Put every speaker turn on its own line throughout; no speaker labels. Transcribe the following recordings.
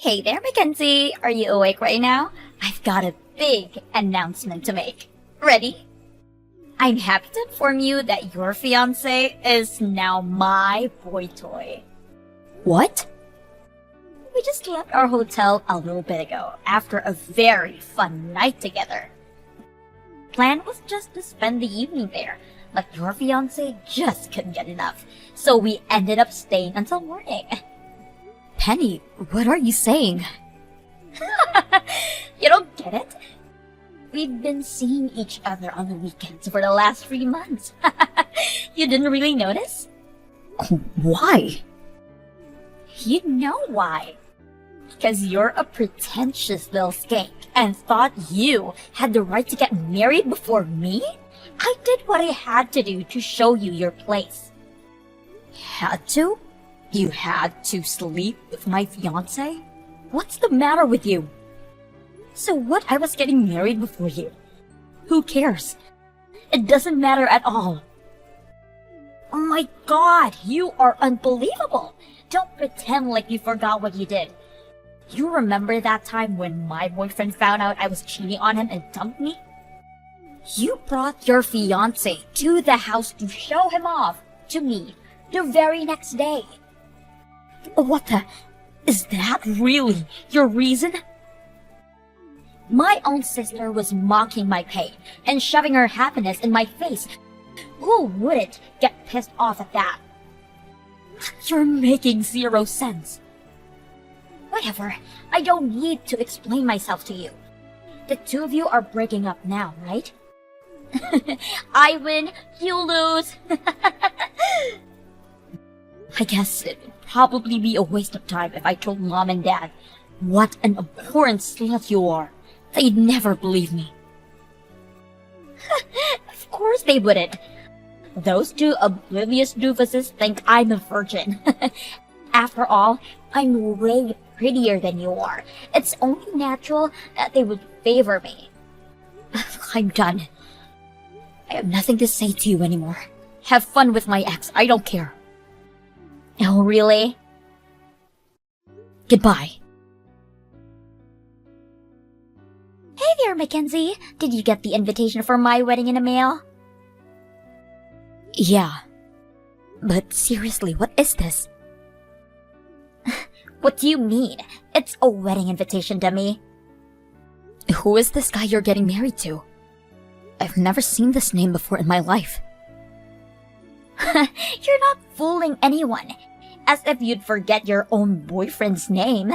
Hey there, Mackenzie. Are you awake right now? I've got a big announcement to make. Ready? I'm happy to inform you that your fiancé is now my boy toy.
What?
We just left our hotel a little bit ago after a very fun night together. Plan was just to spend the evening there, but your fiancé just couldn't get enough, so we ended up staying until morning.
Penny, what are you saying?
You don't get it? We've been seeing each other on the weekends for the last 3 months. You didn't really notice?
Why?
You know why. Because you're a pretentious little skank and thought you had the right to get married before me? I did what I had to do to show you your place.
Had to? You had to sleep with my fiancé? What's the matter with you?
So what? I was getting married before you. Who cares? It doesn't matter at all. Oh my god, you are unbelievable. Don't pretend like you forgot what you did. You remember that time when my boyfriend found out I was cheating on him and dumped me? You brought your fiancé to the house to show him off to me the very next day.
What the? Is that really your reason?
My own sister was mocking my pain and shoving her happiness in my face. Who wouldn't get pissed off at that?
You're making zero sense.
Whatever, I don't need to explain myself to you. The two of you are breaking up now, right? I win, you lose.
I guess it'd probably be a waste of time if I told Mom and Dad what an abhorrent slut you are. They'd never believe me.
Of course they wouldn't. Those two oblivious doofuses think I'm a virgin. After all, I'm way prettier than you are. It's only natural that they would favor me.
I'm done. I have nothing to say to you anymore. Have fun with my ex. I don't care.
Oh, really?
Goodbye.
Hey there, Mackenzie. Did you get the invitation for my wedding in the mail?
Yeah. But seriously, what is this?
What do you mean? It's a wedding invitation, dummy.
Who is this guy you're getting married to? I've never seen this name before in my life.
You're not fooling anyone. As if you'd forget your own boyfriend's name.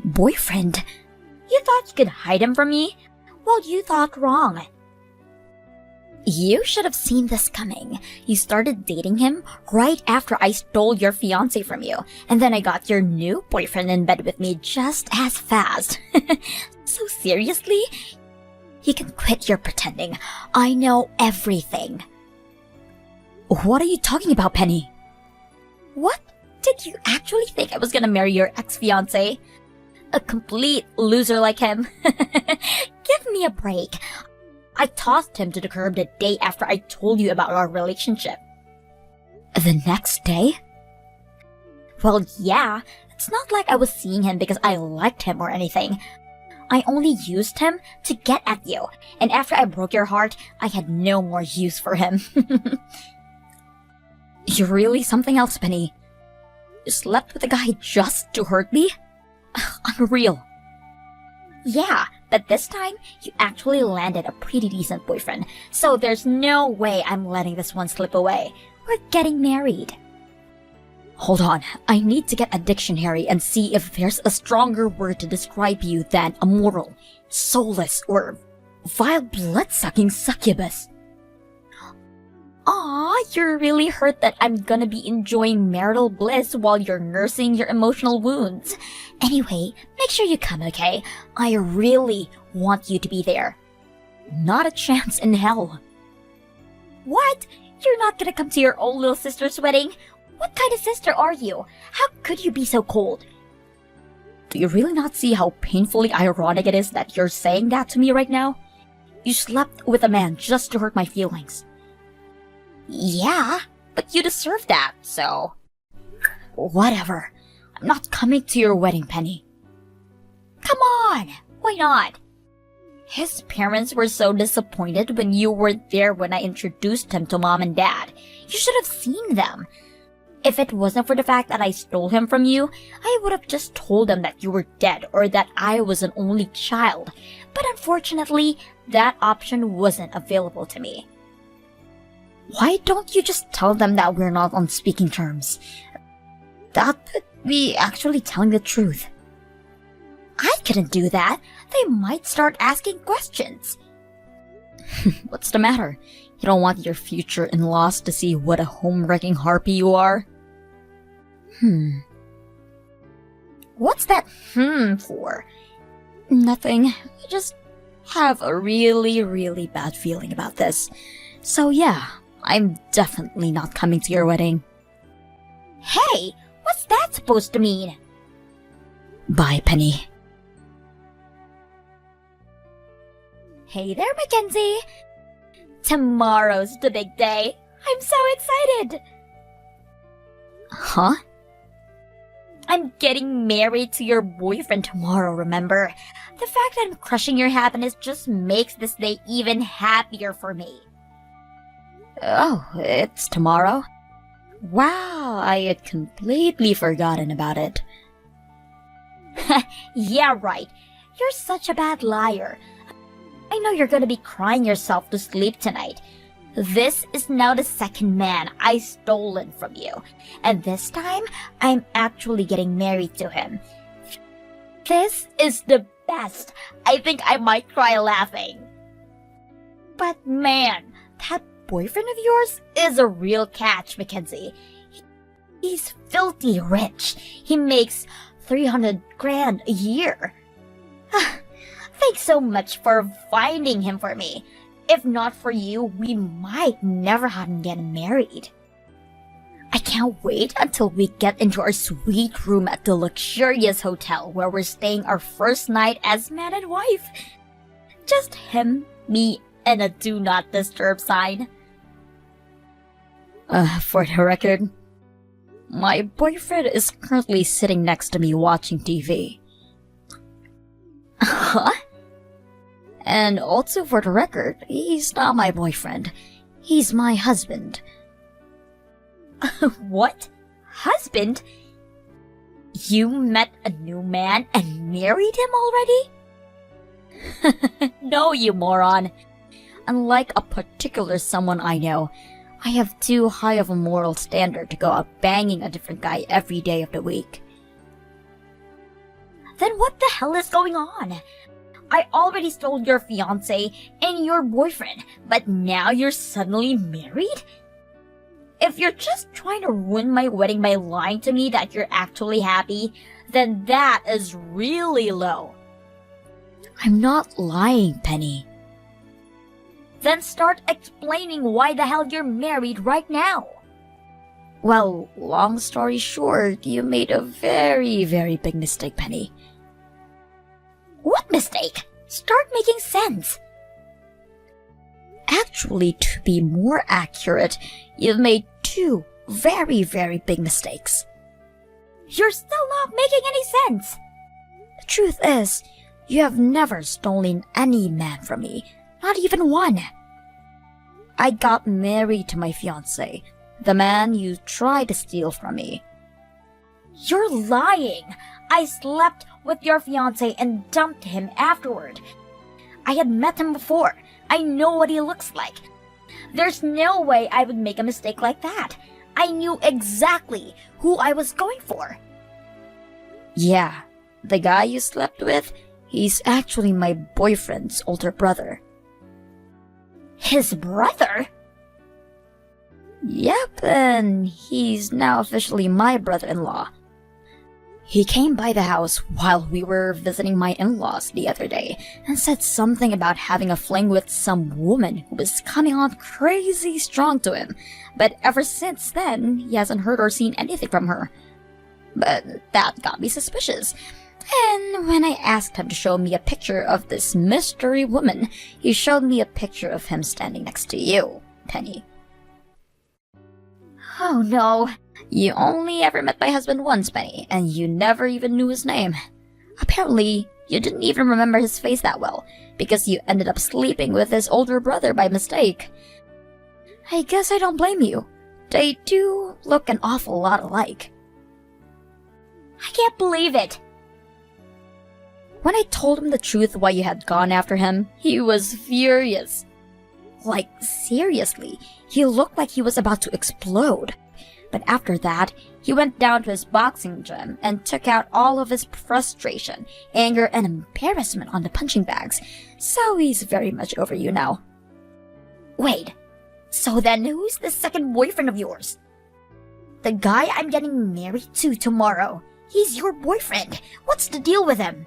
Boyfriend?
You thought you could hide him from me? Well, you thought wrong.
You should have seen this coming. You started dating him right after I stole your fiancé from you, and then I got your new boyfriend in bed with me just as fast.
So seriously?
You can quit your pretending. I know everything. What are you talking about, Penny?
What? Did you actually think I was gonna marry your ex-fiancé? A complete loser like him? Give me a break. I tossed him to the curb the day after I told you about our relationship.
The next day?
Well, yeah. It's not like I was seeing him because I liked him or anything. I only used him to get at you, and after I broke your heart, I had no more use for him.
You're really something else, Penny. You slept with a guy just to hurt me? Unreal.
Yeah, but this time, you actually landed a pretty decent boyfriend, so there's no way I'm letting this one slip away. We're getting married.
Hold on, I need to get a dictionary and see if there's a stronger word to describe you than immoral, soulless, or vile blood-sucking succubus.
Aw, you're really hurt that I'm gonna be enjoying marital bliss while you're nursing your emotional wounds. Anyway, make sure you come, okay? I really want you to be there.
Not a chance in hell.
What? You're not gonna come to your old little sister's wedding? What kind of sister are you? How could you be so cold?
Do you really not see how painfully ironic it is that you're saying that to me right now? You slept with a man just to hurt my feelings.
Yeah, but you deserve that, so...
Whatever. I'm not coming to your wedding, Penny.
Come on! Why not?
His parents were so disappointed when you were there when I introduced him to Mom and Dad. You should have seen them. If it wasn't for the fact that I stole him from you, I would have just told them that you were dead or that I was an only child. But unfortunately, that option wasn't available to me. Why don't you just tell them that we're not on speaking terms? That would be actually telling the truth.
I couldn't do that. They might start asking questions.
What's the matter? You don't want your future in-laws to see what a home-wrecking harpy you are?
What's that for?
Nothing. I just have a really bad feeling about this. So yeah, I'm definitely not coming to your wedding.
Hey, what's that supposed to mean?
Bye, Penny.
Hey there, Mackenzie. Tomorrow's the big day. I'm so excited.
Huh?
I'm getting married to your boyfriend tomorrow, remember? The fact that I'm crushing your happiness just makes this day even happier for me.
Oh, it's tomorrow? Wow, I had completely forgotten about it.
Yeah, right. You're such a bad liar. I know you're gonna be crying yourself to sleep tonight. This is now the second man I stolen from you. And this time, I'm actually getting married to him. This is the best. I think I might cry laughing. But man, that boyfriend of yours is a real catch, Mackenzie. He's filthy rich. He makes 300 grand a year. Thanks so much for finding him for me. If not for you, we might never have him getting married. I can't wait until we get into our sweet room at the luxurious hotel where we're staying our first night as man and wife. Just him, me, and a do not disturb sign.
For the record, my boyfriend is currently sitting next to me watching TV.
Huh?
And also for the record, he's not my boyfriend. He's my husband.
What? Husband? You met a new man and married him already?
No, you moron. Unlike a particular someone I know, I have too high of a moral standard to go out banging a different guy every day of the week.
Then what the hell is going on? I already stole your fiancé and your boyfriend, but now you're suddenly married? If you're just trying to ruin my wedding by lying to me that you're actually happy, then that is really low.
I'm not lying, Penny.
Then start explaining why the hell you're married right now.
Well, long story short, you made a very big mistake, Penny.
What mistake? Start making sense.
Actually, to be more accurate, you've made two very big mistakes.
You're still not making any sense.
The truth is, you have never stolen any man from me, not even one. I got married to my fiancé, the man you tried to steal from me.
You're lying. I slept with your fiancé and dumped him afterward. I had met him before. I know what he looks like. There's no way I would make a mistake like that. I knew exactly who I was going for.
Yeah, the guy you slept with, he's actually my boyfriend's older brother.
His brother?
Yep, and he's now officially my brother-in-law. He came by the house while we were visiting my in-laws the other day and said something about having a fling with some woman who was coming on crazy strong to him, but ever since then, he hasn't heard or seen anything from her. But that got me suspicious. And when I asked him to show me a picture of this mystery woman, he showed me a picture of him standing next to you, Penny.
Oh no,
You only ever met my husband once, Penny, and you never even knew his name. Apparently, you didn't even remember his face that well, because you ended up sleeping with his older brother by mistake. I guess I don't blame you. They do look an awful lot alike.
I can't believe it.
When I told him the truth why you had gone after him, he was furious. Like, seriously, he looked like he was about to explode. But after that, he went down to his boxing gym and took out all of his frustration, anger, and embarrassment on the punching bags. So he's very much over you now.
Wait, so then who's the second boyfriend of yours? The guy I'm getting married to tomorrow. He's your boyfriend. What's the deal with him?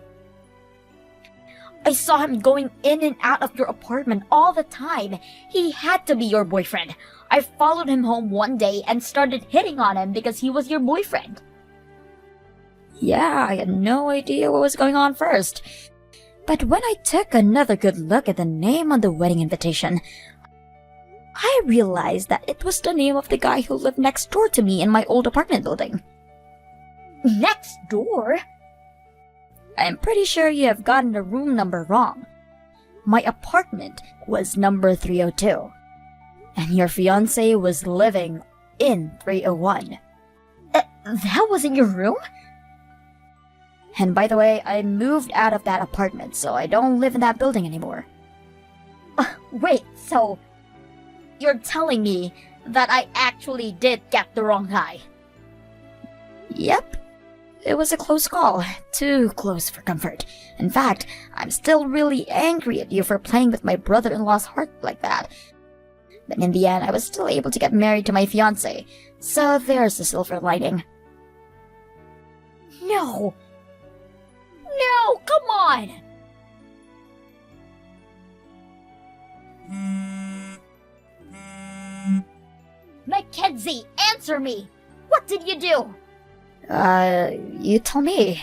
I saw him going in and out of your apartment all the time. He had to be your boyfriend. I followed him home one day and started hitting on him because he was your boyfriend.
Yeah, I had no idea what was going on first. But when I took another good look at the name on the wedding invitation, I realized that it was the name of the guy who lived next door to me in my old apartment building.
Next door?
I'm pretty sure you have gotten the room number wrong. My apartment was number 302, and your fiancé was living in 301.
That wasn't your room?
And by the way, I moved out of that apartment, so I don't live in that building anymore.
Wait, so you're telling me that I actually did get the wrong guy?
Yep. It was a close call. Too close for comfort. In fact, I'm still really angry at you for playing with my brother-in-law's heart like that. But in the end, I was still able to get married to my fiancé, so there's the silver lining.
No! No, come on! Mackenzie, answer me! What did you do?
You tell me.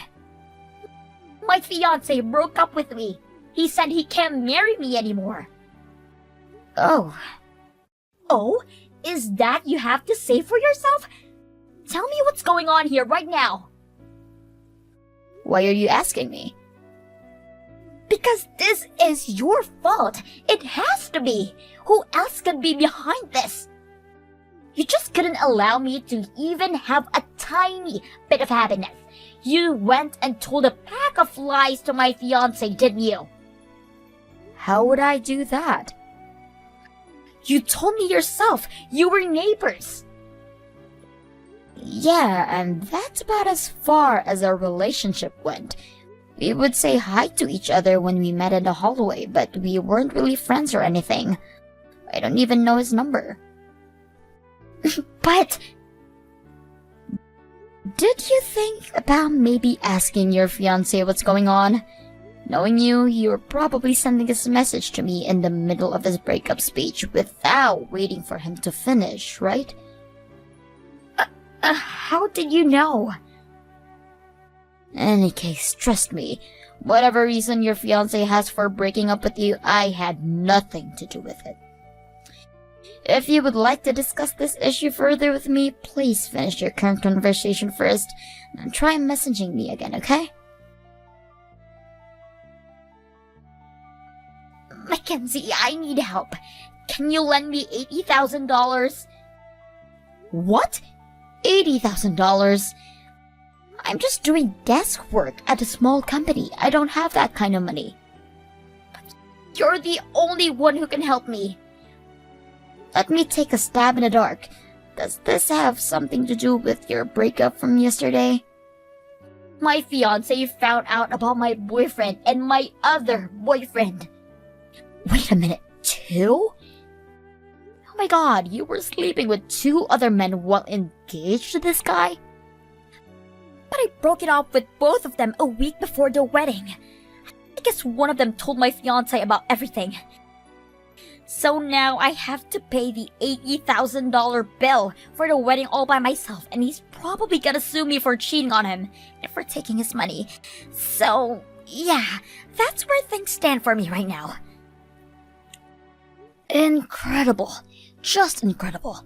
My fiancé broke up with me. He said he can't marry me anymore.
Oh.
Oh? Is that you have to say for yourself? Tell me what's going on here right now.
Why are you asking me?
Because this is your fault. It has to be. Who else could be behind this? You just couldn't allow me to even have a tiny bit of happiness. You went and told a pack of lies to my fiancé, didn't you?
How would I do that?
You told me yourself. You were neighbors.
Yeah, and that's about as far as our relationship went. We would say hi to each other when we met in the hallway, but we weren't really friends or anything. I don't even know his number.
But
did you think about maybe asking your fiancé what's going on? Knowing you were probably sending this message to me in the middle of his breakup speech without waiting for him to finish, right?
How did you know?
In any case, trust me, whatever reason your fiancé has for breaking up with you, I had nothing to do with it. If you would like to discuss this issue further with me, please finish your current conversation first, and try messaging me again, okay?
Mackenzie, I need help. Can you lend me $80,000?
What? $80,000? I'm just doing desk work at a small company. I don't have that kind of money.
But you're the only one who can help me.
Let me take a stab in the dark. Does this have something to do with your breakup from yesterday?
My fiancé found out about my boyfriend and my other boyfriend.
Wait a minute, 2? Oh my god, you were sleeping with 2 other men while engaged to this guy?
But I broke it off with both of them a week before the wedding. I guess one of them told my fiancé about everything. So now I have to pay the $80,000 bill for the wedding all by myself, and he's probably gonna sue me for cheating on him and for taking his money. So, yeah, that's where things stand for me right now.
Incredible. Just incredible.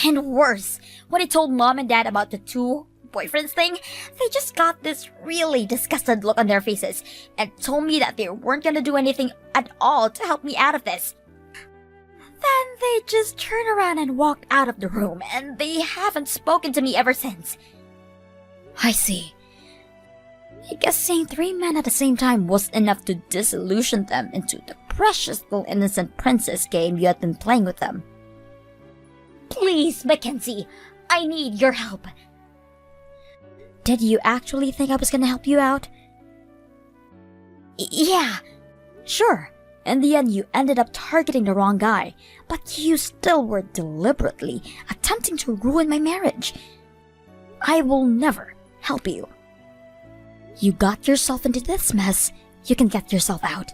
And worse, when I told mom and dad about the two boyfriends thing, they just got this really disgusted look on their faces and told me that they weren't gonna do anything at all to help me out of this. Then they just turned around and walked out of the room, and they haven't spoken to me ever since. I see. I guess seeing three men at the same time was enough to disillusion them into the precious little innocent princess game you had been playing with them.
Please, Mackenzie, I need your help.
Did you actually think I was gonna help you out?
Yeah.
Sure. In the end, you ended up targeting the wrong guy, but you still were deliberately attempting to ruin my marriage. I will never help you. You got yourself into this mess. You can get yourself out.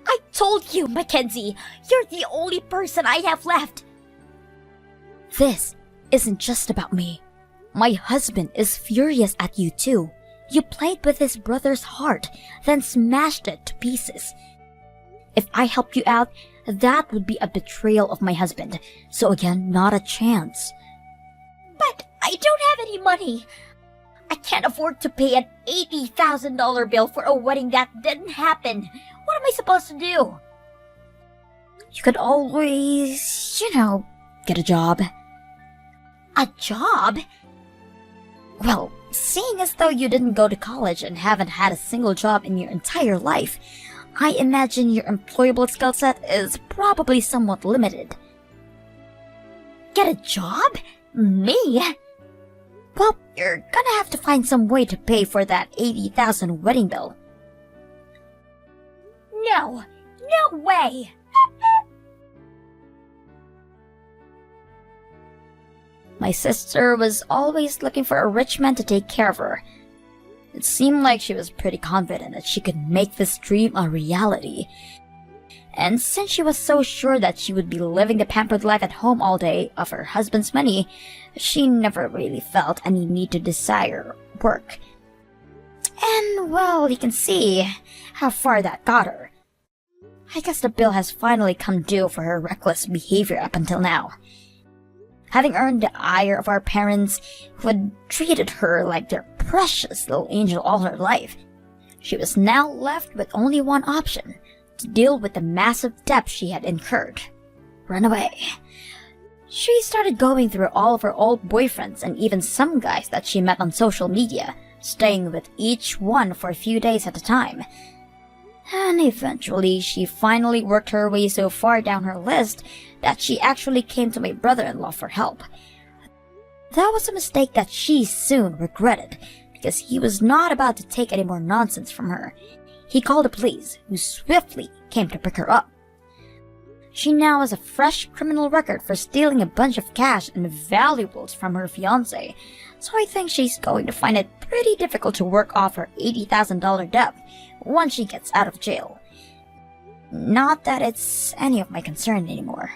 I told you, Mackenzie, you're the only person I have left.
This isn't just about me. My husband is furious at you too. You played with his brother's heart, then smashed it to pieces. If I helped you out, that would be a betrayal of my husband. So again, not a chance.
But I don't have any money. I can't afford to pay an $80,000 bill for a wedding that didn't happen. What am I supposed to do?
You could always, get a job.
A job?
Well, seeing as though you didn't go to college and haven't had a single job in your entire life, I imagine your employable skill set is probably somewhat limited.
Get a job? Me?
Well, you're gonna have to find some way to pay for that $80,000 wedding bill.
No way!
My sister was always looking for a rich man to take care of her. It seemed like she was pretty confident that she could make this dream a reality. And since she was so sure that she would be living the pampered life at home all day of her husband's money, she never really felt any need to desire work. And, well, you can see how far that got her. I guess the bill has finally come due for her reckless behavior up until now. Having earned the ire of our parents, who had treated her like their precious little angel all her life, she was now left with only one option: to deal with the massive debt she had incurred. Run away. She started going through all of her old boyfriends and even some guys that she met on social media, staying with each one for a few days at a time. And eventually, she finally worked her way so far down her list that she actually came to my brother-in-law for help. That was a mistake that she soon regretted, because he was not about to take any more nonsense from her. He called the police, who swiftly came to pick her up. She now has a fresh criminal record for stealing a bunch of cash and valuables from her fiancé, so I think she's going to find it pretty difficult to work off her $80,000 debt once she gets out of jail. Not that it's any of my concern anymore.